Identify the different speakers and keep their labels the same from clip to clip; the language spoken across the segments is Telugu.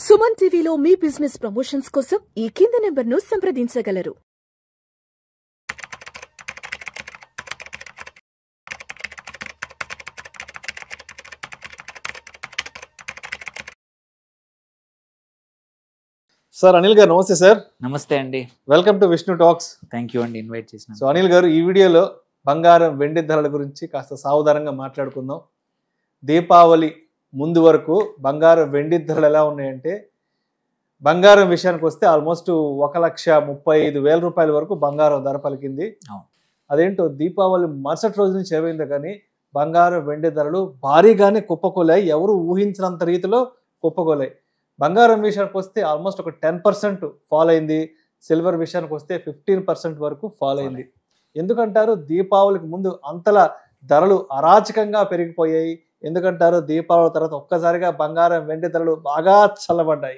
Speaker 1: సుమన్ టీవీలో మీ బిజినెస్ ప్రమోషన్స్ కోసం ఈ కింది నెంబర్ను సంప్రదించగలరు.
Speaker 2: సార్ అనిల్ గారు నమస్తే సార్.
Speaker 3: నమస్తే అండి.
Speaker 2: Welcome to Vishnu talks.
Speaker 3: Thank you అండి ఇన్వైట్ చేసిన.
Speaker 2: సో అనిల్ గారు, ఈ వీడియోలో బంగారం వెండి ధరల గురించి కాస్త సావధానంగా మాట్లాడుకుందాం. దీపావళి ముందు వరకు బంగారం వెండి ధరలు ఎలా ఉన్నాయంటే, బంగారం విషయానికి వస్తే ఆల్మోస్ట్ 1,35,000 రూపాయల వరకు బంగారం ధర పలికింది. అదేంటో దీపావళి మరుసటి రోజు నుంచి ఏమైందో కానీ బంగారం వెండి ధరలు భారీగానే కుప్పకూలాయి. ఎవరు ఊహించినంత రీతిలో కుప్పకూలాయి. బంగారం విషయానికి వస్తే ఆల్మోస్ట్ ఒక 10% ఫాల్ అయింది. సిల్వర్ విషయానికి వస్తే 15% వరకు ఫాల్ అయింది. ఎందుకంటారు? దీపావళికి ముందు అంతలా ధరలు అరాచకంగా పెరిగిపోయాయి. ఎందుకంటారు? దీపావళి తర్వాత ఒక్కసారిగా బంగారం వెండి ధరలు బాగా చల్లబడ్డాయి.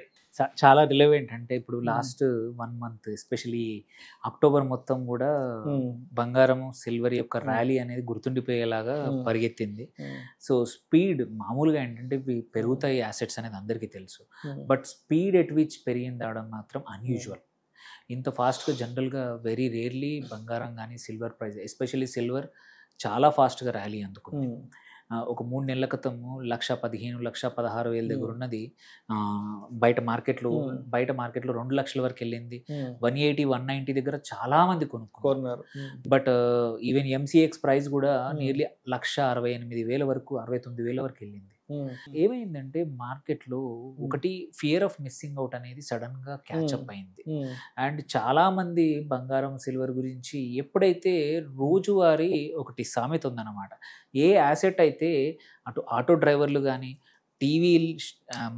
Speaker 3: చాలా రిలవెంట్. అంటే ఇప్పుడు లాస్ట్ 1 మంత్ ఎస్పెషలీ అక్టోబర్ మొత్తం కూడా బంగారం సిల్వర్ యొక్క ర్యాలీ అనేది గుర్తుండిపోయేలాగా పరిగెత్తింది. సో స్పీడ్ మామూలుగా ఏంటంటే పెరుగుతాయి అసెట్స్ అనేది అందరికీ తెలుసు. బట్ స్పీడ్ ఎట్ విచ్ పెరిగింది అవడం మాత్రం అన్యూజువల్. ఇంత ఫాస్ట్గా జనరల్గా వెరీ రేర్లీ బంగారం కానీ సిల్వర్ ప్రైస్, ఎస్పెషల్లీ సిల్వర్ చాలా ఫాస్ట్గా ర్యాలీ అందుకుంది. ఒక 3 నెలల క్రితము 1,15,000 1,16,000 దగ్గర ఉన్నది బయట మార్కెట్లో 2 లక్షల వరకు వెళ్ళింది. 180 190 దగ్గర చాలా మంది కొనుక్కున్నారు. బట్ ఈవెన్ ఎంసీఎక్స్ ప్రైస్ కూడా నియర్లీ 1,68,000 వరకు 69,000 వరకు వెళ్ళింది. ఏమైందంటే మార్కెట్లో ఒకటి ఫియర్ ఆఫ్ మిస్సింగ్ అవుట్ అనేది సడన్ గా క్యాచ్అప్ అయింది. అండ్ చాలా మంది బంగారం సిల్వర్ గురించి ఎప్పుడైతే రోజువారీ ఒకటి సామెత ఉందన్నమాట, ఏ యాసెట్ అయితే అటు ఆటో డ్రైవర్లు కానీ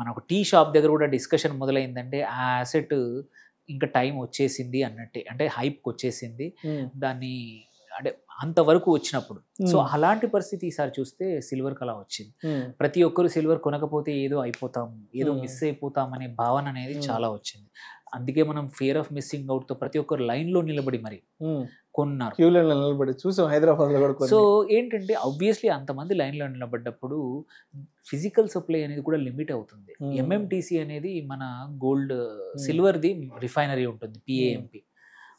Speaker 3: మన ఒక టీ షాప్ దగ్గర కూడా డిస్కషన్ మొదలైందంటే ఆ యాసెట్ ఇంకా టైం వచ్చేసింది అన్నట్టే, అంటే హైప్కి వచ్చేసింది దాన్ని, అంటే అంతవరకు వచ్చినప్పుడు. సో అలాంటి పరిస్థితి ఈసారి చూస్తే సిల్వర్కి అలా వచ్చింది. ప్రతి ఒక్కరు సిల్వర్ కొనకపోతే ఏదో అయిపోతాం, ఏదో మిస్ అయిపోతాం అనే భావన అనేది చాలా వచ్చింది. అందుకే మనం ఫియర్ ఆఫ్ మిస్సింగ్ అవుట్ తో ప్రతి ఒక్కరు లైన్ లో నిలబడి మరి కొన్నారు. సో ఏంటంటే ఆబ్వియస్లీ అంతమంది లైన్ లో నిలబడ్డప్పుడు ఫిజికల్ సప్లై అనేది కూడా లిమిట్ అవుతుంది. ఎంఎంటీసీ అనేది మన గోల్డ్ సిల్వర్ది రిఫైనరీ ఉంటుంది, పిఏఎంపి.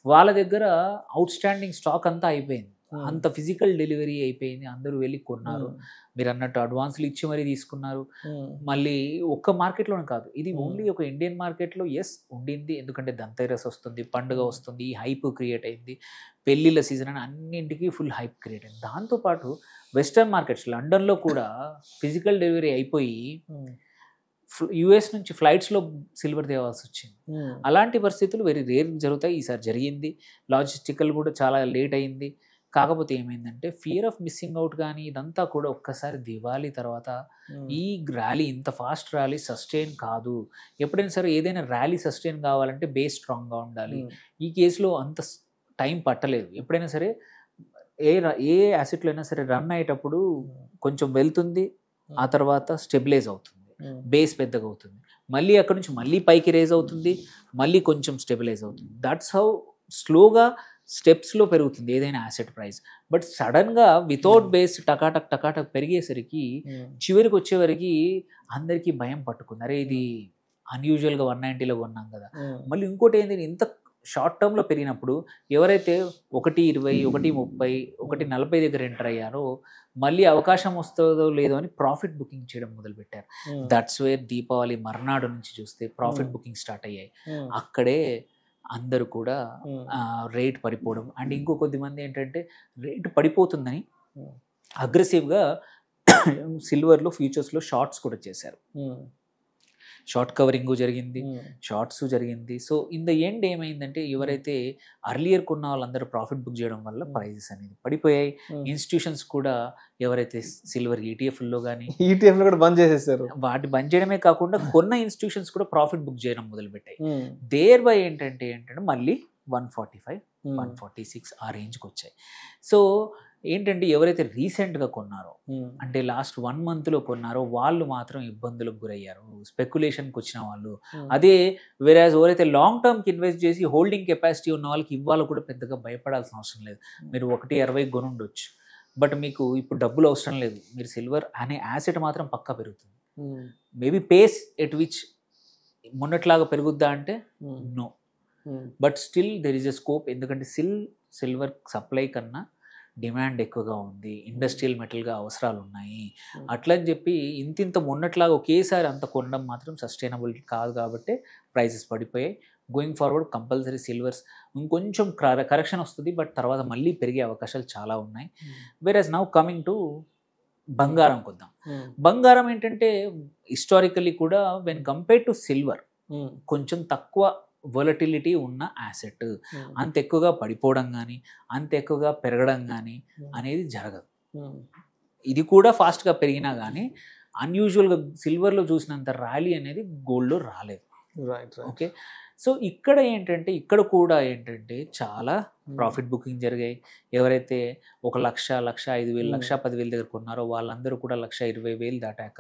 Speaker 3: వాళ్ళ దగ్గర అవుట్ స్టాండింగ్ స్టాక్ అంతా అయిపోయింది. అంత ఫిజికల్ డెలివరీ అయిపోయింది. అందరూ వెళ్ళి కొన్నారు. మీరు అన్నట్టు అడ్వాన్స్లు ఇచ్చి మరీ తీసుకున్నారు. మళ్ళీ ఒక్క మార్కెట్లోనే కాదు, ఇది ఓన్లీ ఒక ఇండియన్ మార్కెట్లో ఎస్ ఉండింది. ఎందుకంటే దంతైరస్ వస్తుంది, పండుగ వస్తుంది, ఈ హైప్ క్రియేట్ అయింది. పెళ్ళిళ్ళ సీజన్ అని అన్నింటికి ఫుల్ హైప్ క్రియేట్ అయింది. దాంతోపాటు వెస్టర్న్ మార్కెట్స్ లండన్లో కూడా ఫిజికల్ డెలివరీ అయిపోయి యుఎస్ నుంచి ఫ్లైట్స్లో సిల్వర్ తేవాల్సి వచ్చింది. అలాంటి పరిస్థితులు వెరీ రేర్ జరుగుతాయి. ఈసారి జరిగింది. లాజిస్టికల్ కూడా చాలా లేట్ అయింది. కాకపోతే ఏమైందంటే ఫియర్ ఆఫ్ మిస్సింగ్ అవుట్ కానీ ఇదంతా కూడా ఒక్కసారి దివాళీ తర్వాత ఈ ర్యాలీ, ఇంత ఫాస్ట్ ర్యాలీ సస్టైన్ కాదు. ఎప్పుడైనా సరే ఏదైనా ర్యాలీ సస్టైన్ కావాలంటే బేస్ స్ట్రాంగ్గా ఉండాలి. ఈ కేసులో అంత టైం పట్టలేదు. ఎప్పుడైనా సరే ఏ యాసెట్లో అయినా సరే రన్ అయ్యేటప్పుడు కొంచెం వెళ్తుంది, ఆ తర్వాత స్టెబిలైజ్ అవుతుంది, బేస్ పెద్దగా అవుతుంది, మళ్ళీ అక్కడ నుంచి మళ్ళీ పైకి రేజ్ అవుతుంది, మళ్ళీ కొంచెం స్టెబిలైజ్ అవుతుంది. దట్స్ హౌ స్లోగా స్టెప్స్లో పెరుగుతుంది ఏదైనా యాసెట్ ప్రైస్. బట్ సడన్గా వితౌట్ బేస్ టకాటక్ పెరిగేసరికి చివరికి వచ్చేవరకు అందరికీ భయం పట్టుకుంది. అరే ఇది అన్యూజువల్గా 190లో కొన్నాం కదా. మళ్ళీ ఇంకోటి ఏంటి, ఇంత షార్ట్ టర్మ్లో పెరిగినప్పుడు ఎవరైతే 1.20 1.30 1.40 దగ్గర ఎంటర్ అయ్యారో మళ్ళీ అవకాశం వస్తుందో లేదో అని ప్రాఫిట్ బుకింగ్ చేయడం మొదలుపెట్టారు. దట్స్ వేర్ దీపావళి మర్నాడు నుంచి చూస్తే ప్రాఫిట్ బుకింగ్ స్టార్ట్ అయ్యాయి. అక్కడే అందరూ కూడా రేట్ పడిపోవడం. అండ్ ఇంకో కొద్దిమంది ఏంటంటే రేటు పడిపోతుందని అగ్రెసివ్గా సిల్వర్లో ఫ్యూచర్స్లో షార్ట్స్ కూడా చేశారు. షార్ట్ కవరింగ్ జరిగింది, షార్ట్స్ జరిగింది. సో ఇన్ ద ఎండ్ ఏమైందంటే ఎవరైతే అర్లియర్ కొన్న వాళ్ళందరూ ప్రాఫిట్ బుక్ చేయడం వల్ల ప్రైజెస్ అనేది పడిపోయాయి. ఇన్స్టిట్యూషన్స్ కూడా ఎవరైతే సిల్వర్ ఈటీఎఫ్లో కానీ
Speaker 2: ఈటీఎఫ్లో కూడా బంద్ చేసేసారు.
Speaker 3: వాటి బంద్ చేయడమే కాకుండా కొన్న ఇన్స్టిట్యూషన్స్ కూడా ప్రాఫిట్ బుక్ చేయడం మొదలుపెట్టాయి. దేర్ బై ఏంటంటే మళ్ళీ 145 146 ఆ రేంజ్కి వచ్చాయి. సో ఏంటంటే ఎవరైతే రీసెంట్గా కొన్నారో, అంటే లాస్ట్ 1 మంత్లో కొన్నారో వాళ్ళు మాత్రం ఇబ్బందులకు గురయ్యారు, స్పెక్యులేషన్కి వచ్చిన వాళ్ళు. అదే వేరేజ్ ఎవరైతే లాంగ్ టర్మ్కి ఇన్వెస్ట్ చేసి హోల్డింగ్ కెపాసిటీ ఉన్న వాళ్ళకి ఇవాళ కూడా పెద్దగా భయపడాల్సిన అవసరం లేదు. మీరు 1.60 కొనుండొచ్చు, బట్ మీకు ఇప్పుడు డబ్బులు అవసరం లేదు. మీరు సిల్వర్ అనే యాసెట్ మాత్రం పక్కా పెరుగుతుంది. మేబీ పేస్ ఎట్ విచ్ మొన్నట్లాగా పెరుగుద్దా అంటే no, but still there is a scope. ఎందుకంటే సిల్వర్ సప్లై కన్నా డిమాండ్ ఎక్కువగా ఉంది, ఇండస్ట్రియల్ మెటల్గా అవసరాలు ఉన్నాయి. అట్లని చెప్పి ఇంత మొన్నట్లాగా ఒకేసారి అంత కొనడం మాత్రం సస్టైనబుల్ కాదు, కాబట్టి ప్రైసెస్ పడిపోయాయి. గోయింగ్ ఫార్వర్డ్ కంపల్సరీ సిల్వర్స్ ఇంకొంచెం కరెక్షన్ వస్తుంది, బట్ తర్వాత మళ్ళీ పెరిగే అవకాశాలు చాలా ఉన్నాయి. వేరస్ నౌ కమింగ్ టు బంగారం కొద్దాం. బంగారం ఏంటంటే హిస్టారికల్లీ కూడా వెన్ కంపేర్ టు సిల్వర్ కొంచెం తక్కువ వొలటిలిటీ ఉన్న యాసెట్. అంత ఎక్కువగా పడిపోవడం కానీ అంత ఎక్కువగా పెరగడం కానీ అనేది జరగదు. ఇది కూడా ఫాస్ట్గా పెరిగినా కానీ అన్యూజువల్గా సిల్వర్లో చూసినంత ర్యాలీ అనేది గోల్డ్లో రాలేదు. ఓకే, సో ఇక్కడ కూడా ఏంటంటే చాలా ప్రాఫిట్ బుకింగ్ జరిగాయి. ఎవరైతే 1,00,000, 1,05,000, 1,10,000 దగ్గర కొన్నారో వాళ్ళందరూ కూడా 1,20,000 దాటాక,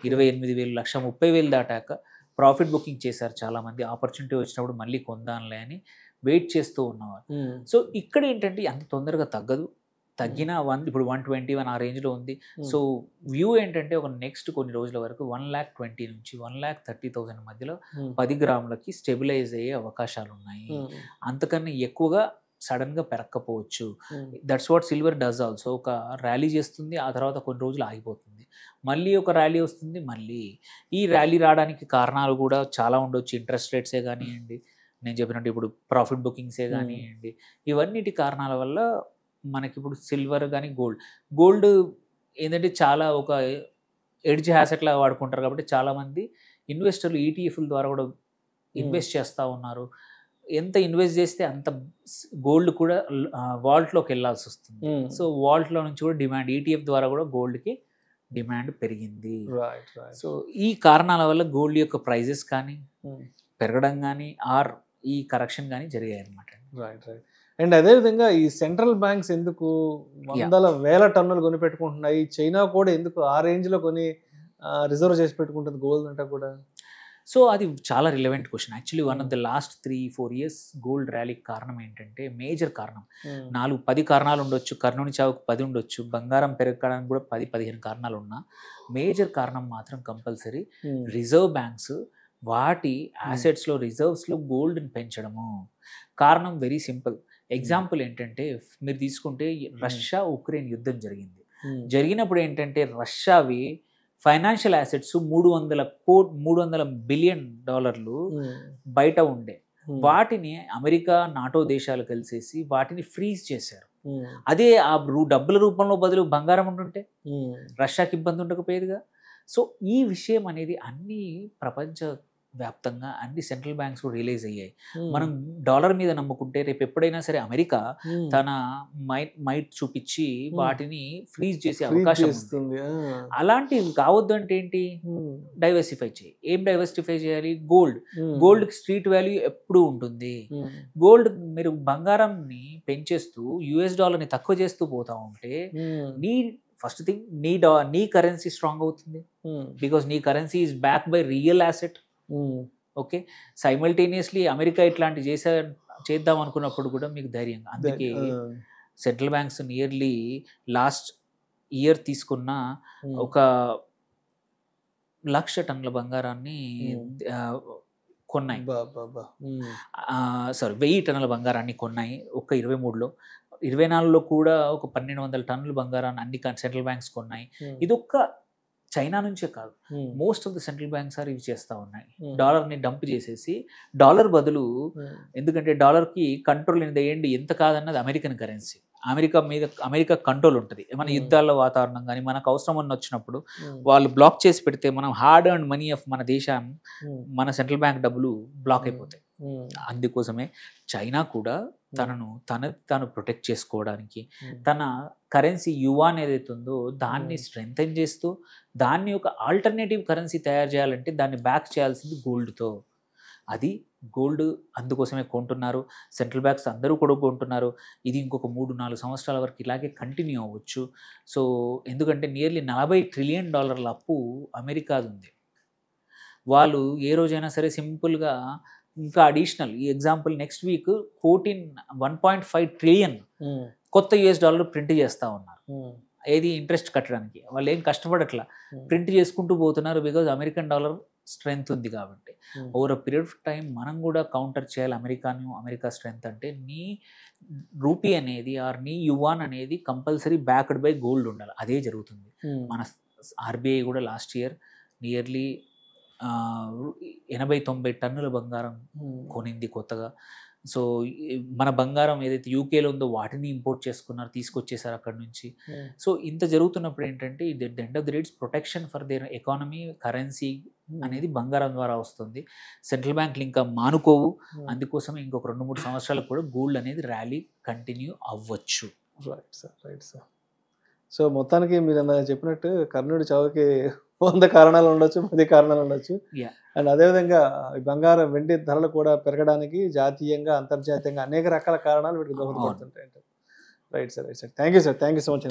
Speaker 3: 28,000, 1,30,000 దాటాక ప్రాఫిట్ బుకింగ్ చేశారు చాలామంది. ఆపర్చునిటీ వచ్చినప్పుడు మళ్ళీ కొందాంలే అని వెయిట్ చేస్తూ ఉన్నవారు. సో ఇక్కడ ఏంటంటే అంత తొందరగా తగ్గదు. తగ్గిన ఇప్పుడు 121 ఆ రేంజ్లో ఉంది. సో వ్యూ ఏంటంటే ఒక నెక్స్ట్ కొన్ని రోజుల వరకు 1,20,000 నుంచి 1,30,000 మధ్యలో 10 గ్రాములకి స్టెబిలైజ్ అయ్యే అవకాశాలు ఉన్నాయి. అంతకన్నా ఎక్కువగా సడన్గా పెరగకపోవచ్చు. That's what silver does also. ఒక ర్యాలీ చేస్తుంది, ఆ తర్వాత కొన్ని రోజులు ఆగిపోతుంది, మళ్ళీ ఒక ర్యాలీ వస్తుంది. మళ్ళీ ఈ ర్యాలీ రావడానికి కారణాలు కూడా చాలా ఉండొచ్చు. ఇంట్రెస్ట్ రేట్సే కానివ్వండి, నేను చెప్పినట్టు ఇప్పుడు ప్రాఫిట్ బుకింగ్సే కానివ్వండి, ఇవన్నిటి కారణాల వల్ల మనకి ఇప్పుడు సిల్వర్ కానీ గోల్డ్ ఏంటంటే చాలా ఒక ఎడ్జ్ హ్యాసెట్లా వాడుకుంటారు. కాబట్టి చాలామంది ఇన్వెస్టర్లు ఈటీఎఫ్ల ద్వారా కూడా ఇన్వెస్ట్ చేస్తూ ఉన్నారు. ఎంత ఇన్వెస్ట్ చేస్తే అంత గోల్డ్ కూడా వాల్ట్లోకి వెళ్ళాల్సి వస్తుంది. సో వాల్ట్లో నుంచి కూడా డిమాండ్, ఈటీఎఫ్ ద్వారా కూడా గోల్డ్కి డిమాండ్ పెరిగింది. సో ఈ కారణాల వల్ల గోల్డ్ యొక్క ప్రైజెస్ కానీ పెరగడం కానీ ఈ కరెక్షన్ కానీ జరిగాయి అన్నమాట.
Speaker 2: అండ్ అదేవిధంగా ఈ సెంట్రల్ బ్యాంక్స్ ఎందుకు వందల వేల టన్నులు కొని పెట్టుకుంటున్నాయి? చైనా కూడా ఎందుకు ఆ రేంజ్లో కొని రిజర్వ్ చేసి పెట్టుకుంటుంది గోల్డ్ అంతా కూడా?
Speaker 3: సో అది చాలా relevant question. Actually one of the last 3-4 years gold ర్యాలీకి కారణం ఏంటంటే, మేజర్ కారణం 4-10 కారణాలు ఉండొచ్చు, కర్ణుని చావుకు 10 ఉండొచ్చు, బంగారం పెరగడానికి కూడా 10-15 కారణాలు ఉన్నా మేజర్ కారణం మాత్రం కంపల్సరీ రిజర్వ్ బ్యాంక్స్ వాటి యాసెట్స్లో రిజర్వ్స్లో గోల్డ్ని పెంచడము. కారణం వెరీ సింపుల్. ఎగ్జాంపుల్ ఏంటంటే, మీరు తీసుకుంటే రష్యా ఉక్రెయిన్ యుద్ధం జరిగినప్పుడు ఏంటంటే రష్యావి ఫైనాన్షియల్ యాసెట్స్ $300 బిలియన్ బయట ఉండే. వాటిని అమెరికా, నాటో దేశాలు కలిసేసి వాటిని ఫ్రీజ్ చేశారు. అదే ఆ డబ్బుల రూపంలో బదులు బంగారం ఉంటుంటే రష్యాకి ఇబ్బంది ఉండకపోయేదిగా. సో ఈ విషయం అనేది అన్ని ప్రపంచ వ్యాప్తంగా అన్ని సెంట్రల్ బ్యాంక్స్ కూడా రియలైజ్ అయ్యాయి. మనం డాలర్ మీద నమ్ముకుంటే రేపు ఎప్పుడైనా సరే అమెరికా తన మైట్ చూపించి వాటిని ఫ్రీజ్ చేసే అవకాశం ఉంది. అలాంటివి కావద్దు అంటే ఏంటి, డైవర్సిఫై చేయి. ఏం డైవర్సిఫై చేయాలి? గోల్డ్ స్ట్రీట్ వాల్యూ ఎప్పుడు ఉంటుంది. గోల్డ్ మీరు బంగారంని పెంచేస్తూ యుఎస్ డాలర్ని తక్కువ చేస్తూ పోతా ఉంటే ఫస్ట్ థింగ్ నీ కరెన్సీ స్ట్రాంగ్ అవుతుంది. బికాస్ నీ currency is back by real asset. Okay, simultaneously America ఇట్లాంటి చేద్దాం అనుకున్నప్పుడు కూడా మీకు ధైర్యంగా. అందుకే central banks nearly last year తీసుకున్న 1,00,000 టన్నుల బంగారాన్ని కొన్నాయి. 1,000 టన్నుల బంగారాన్ని కొన్నాయి 23లో. 24లో కూడా 1,200 టన్నుల బంగారాన్ని అన్ని సెంట్రల్ బ్యాంక్స్ కొన్నాయి. ఇదొక్క చైనా నుంచే కాదు, most of the central banks ఇవి చేస్తూ ఉన్నాయి. డాలర్ని డంప్ చేసేసి డాలర్ బదులు, ఎందుకంటే డాలర్కి కంట్రోల్ ఏంటి ఎంత కాదన్నది అమెరికన్ కరెన్సీ. అమెరికా కంట్రోల్ ఉంటుంది. మన యుద్ధాల వాతావరణం కానీ మనకు అవసరం అని వచ్చినప్పుడు వాళ్ళు బ్లాక్ చేసి పెడితే మనం హార్డ్ ఎర్న్డ్ మనీ ఆఫ్ మన దేశాన్ని, మన సెంట్రల్ బ్యాంక్ డబ్బులు బ్లాక్ అయిపోతాయి. అందుకోసమే చైనా కూడా తను ప్రొటెక్ట్ చేసుకోవడానికి తన కరెన్సీ యువాన్ ఏదైతే ఉందో దాన్ని స్ట్రెంథెన్ చేస్తూ దాన్ని ఒక ఆల్టర్నేటివ్ కరెన్సీ తయారు చేయాలంటే దాన్ని బ్యాక్ చేయాల్సింది గోల్డ్తో. అది గోల్డ్ అందుకోసమే కొంటున్నారు. సెంట్రల్ బ్యాంక్స్ అందరూ కూడా కొంటున్నారు. ఇది ఇంకొక 3-4 సంవత్సరాల వరకు ఇలాగే కంటిన్యూ అవ్వచ్చు. సో ఎందుకంటే నియర్లీ $40 ట్రిలియన్ అప్పు అమెరికాది ఉంది. వాళ్ళు ఏ రోజైనా సరే సింపుల్గా ఇంకా అడిషనల్, ఈ ఎగ్జాంపుల్ నెక్స్ట్ వీక్ 1.5 ట్రిలియన్ కొత్త $US ప్రింట్ చేస్తూ ఉన్నారు. ఏది ఇంట్రెస్ట్ కట్టడానికి వాళ్ళు ఏం కష్టపడట్లా, ప్రింట్ చేసుకుంటూ పోతున్నారు. బికాజ్ అమెరికన్ డాలర్ స్ట్రెంగ్త్ ఉంది కాబట్టి over a period of time మనం కూడా కౌంటర్ చేయాలి అమెరికా స్ట్రెంగ్త్ అంటే నీ రూపీ అనేది ఆర్ నీ యువాన్ అనేది కంపల్సరీ బ్యాక్డ్ బై గోల్డ్ ఉండాలి. అదే జరుగుతుంది. మన ఆర్బీఐ కూడా లాస్ట్ ఇయర్ నియర్లీ 80-90 టన్నుల బంగారం కొనింది కొత్తగా. సో మన బంగారం ఏదైతే యూకేలో ఉందో వాటిని ఇంపోర్ట్ చేసుకున్నారు, తీసుకొచ్చేసారు అక్కడ నుంచి. సో ఇంత జరుగుతున్నప్పుడు ఏంటంటే ఇది the end of the rates protection for their economy, currency అనేది బంగారం ద్వారా వస్తుంది. సెంట్రల్ బ్యాంకులు ఇంకా మానుకోవు. అందుకోసం ఇంకొక 2-3 సంవత్సరాలకు కూడా గోల్డ్ అనేది ర్యాలీ కంటిన్యూ అవ్వచ్చు.
Speaker 2: Right sir. సో మొత్తానికి మీరు చెప్పినట్టు కర్ణుడి చావుకి 100 కారణాలు ఉండొచ్చు, 10 కారణాలు ఉండొచ్చు. అండ్ అదేవిధంగా బంగారం వెండి ధరలు కూడా పెరగడానికి జాతీయంగా అంతర్జాతీయంగా అనేక రకాల కారణాలు వీటికి దోహదపడుతుంటాయి. Right sir. Thank you sir. Thank you so much.